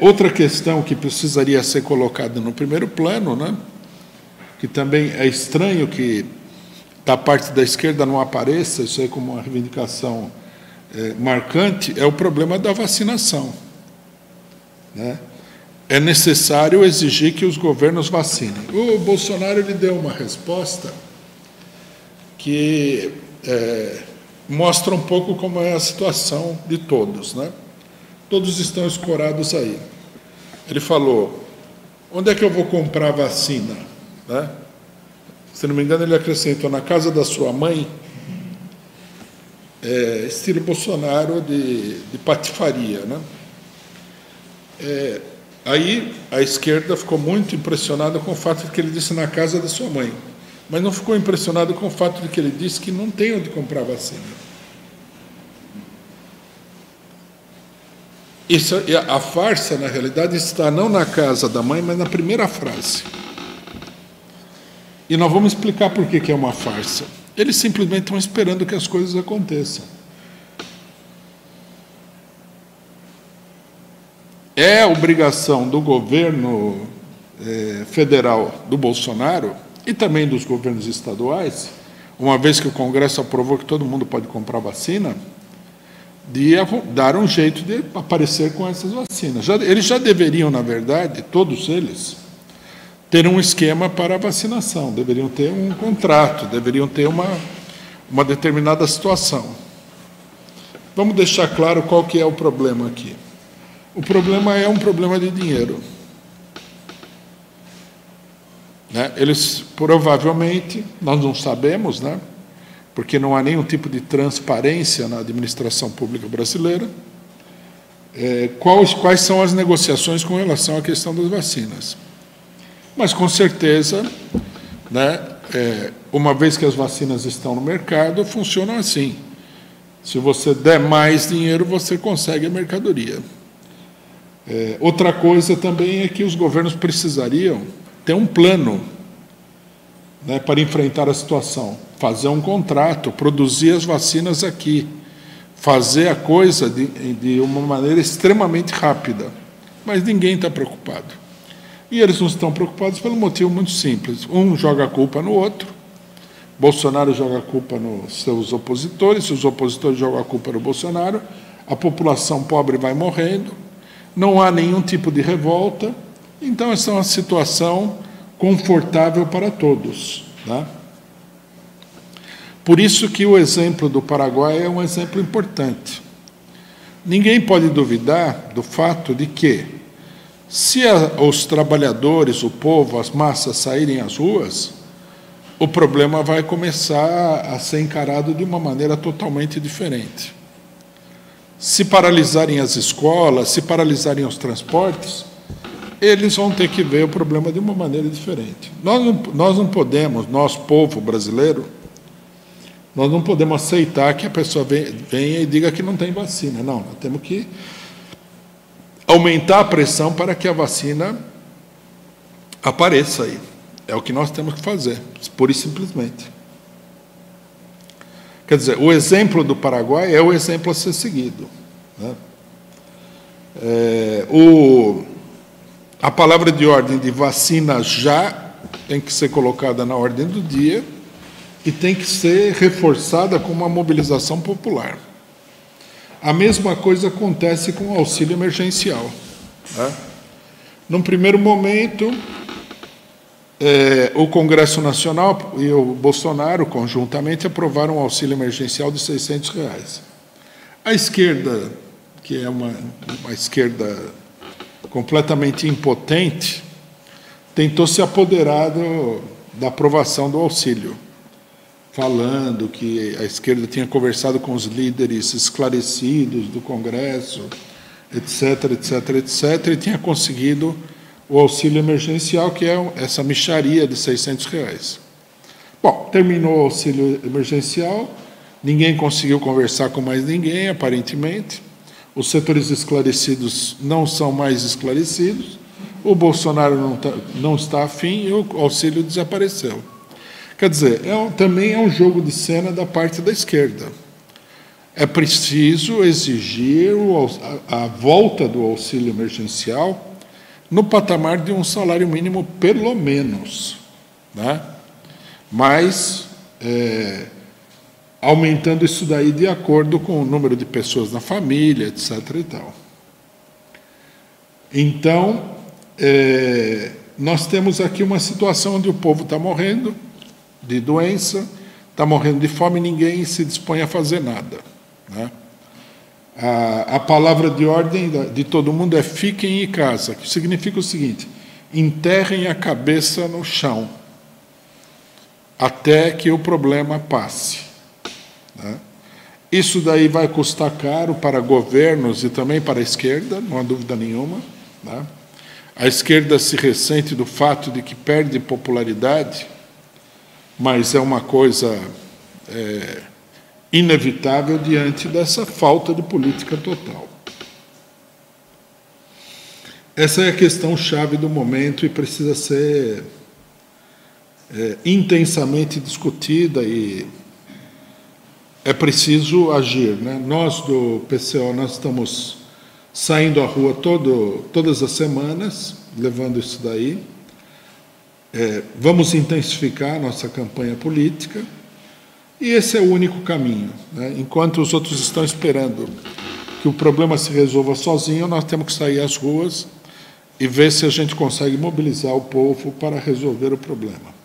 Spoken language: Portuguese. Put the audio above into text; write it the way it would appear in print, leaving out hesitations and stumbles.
Outra questão que precisaria ser colocada no primeiro plano, né, que também é estranho que da parte da esquerda não apareça, isso aí como uma reivindicação marcante, é o problema da vacinação, né? É necessário exigir que os governos vacinem. O Bolsonaro ele deu uma resposta que mostra um pouco como é a situação de todos, né? Todos estão escorados aí. Ele falou, onde é que eu vou comprar vacina? Né? Se não me engano, ele acrescentou, na casa da sua mãe, estilo Bolsonaro de patifaria, né? Aí a esquerda ficou muito impressionada com o fato de que ele disse na casa da sua mãe, mas não ficou impressionado com o fato de que ele disse que não tem onde comprar vacina. A farsa, na realidade, está não na casa da mãe, mas na primeira frase. E nós vamos explicar por que é uma farsa. Eles simplesmente estão esperando que as coisas aconteçam. É obrigação do governo federal do Bolsonaro e também dos governos estaduais, uma vez que o Congresso aprovou que todo mundo pode comprar vacina, de dar um jeito de aparecer com essas vacinas. Eles já deveriam, na verdade, todos eles, ter um esquema para a vacinação, deveriam ter um contrato, deveriam ter uma determinada situação. Vamos deixar claro qual que é o problema aqui. O problema é um problema de dinheiro. Né? Eles, provavelmente, nós não sabemos, né? Porque não há nenhum tipo de transparência na administração pública brasileira, quais são as negociações com relação à questão das vacinas. Mas, com certeza, né, uma vez que as vacinas estão no mercado, funcionam assim. Se você der mais dinheiro, você consegue a mercadoria. Outra coisa também é que os governos precisariam ter um plano, né, para enfrentar a situação, fazer um contrato, produzir as vacinas aqui, fazer a coisa de uma maneira extremamente rápida. Mas ninguém está preocupado. E eles não estão preocupados pelo motivo muito simples. Um joga a culpa no outro, Bolsonaro joga a culpa nos seus opositores, os opositores jogam a culpa no Bolsonaro, a população pobre vai morrendo, não há nenhum tipo de revolta, então essa é uma situação confortável para todos. Né? Por isso que o exemplo do Paraguai é um exemplo importante. Ninguém pode duvidar do fato de que, se os trabalhadores, o povo, as massas saírem às ruas, o problema vai começar a ser encarado de uma maneira totalmente diferente. Se paralisarem as escolas, se paralisarem os transportes, eles vão ter que ver o problema de uma maneira diferente. Nós não podemos, nós, povo brasileiro, nós não podemos aceitar que a pessoa venha e diga que não tem vacina. Não, nós temos que aumentar a pressão para que a vacina apareça aí. É o que nós temos que fazer, pura e simplesmente. Quer dizer, o exemplo do Paraguai é o exemplo a ser seguido. Né? A palavra de ordem de vacina já tem que ser colocada na ordem do dia e tem que ser reforçada com uma mobilização popular. A mesma coisa acontece com o auxílio emergencial. Né? Num primeiro momento, o Congresso Nacional e o Bolsonaro, conjuntamente, aprovaram um auxílio emergencial de R$600. A esquerda, que é uma esquerda completamente impotente, tentou se apoderar da aprovação do auxílio, falando que a esquerda tinha conversado com os líderes esclarecidos do Congresso, etc., etc., etc., e tinha conseguido o auxílio emergencial, que é essa mixaria de R$600. Bom, terminou o auxílio emergencial, ninguém conseguiu conversar com mais ninguém, aparentemente, os setores esclarecidos não são mais esclarecidos, o Bolsonaro não está afim e o auxílio desapareceu. Quer dizer, também é um jogo de cena da parte da esquerda. é preciso exigir a volta do auxílio emergencial no patamar de um salário mínimo, pelo menos, né? Mas aumentando isso daí de acordo com o número de pessoas na família, etc. e tal. Então, nós temos aqui uma situação onde o povo está morrendo de doença, está morrendo de fome, e ninguém se dispõe a fazer nada, né? A palavra de ordem de todo mundo é fiquem em casa, que significa o seguinte: enterrem a cabeça no chão, até que o problema passe, né? Isso daí vai custar caro para governos e também para a esquerda, não há dúvida nenhuma, né? A esquerda se ressente do fato de que perde popularidade, mas é uma coisa inevitável diante dessa falta de política total. Essa é a questão-chave do momento e precisa ser intensamente discutida, e é preciso agir, né? Nós, do PCO, nós estamos saindo à rua todas as semanas, levando isso daí. Vamos intensificar a nossa campanha política, e esse é o único caminho, né? Enquanto os outros estão esperando que o problema se resolva sozinho, nós temos que sair às ruas e ver se a gente consegue mobilizar o povo para resolver o problema.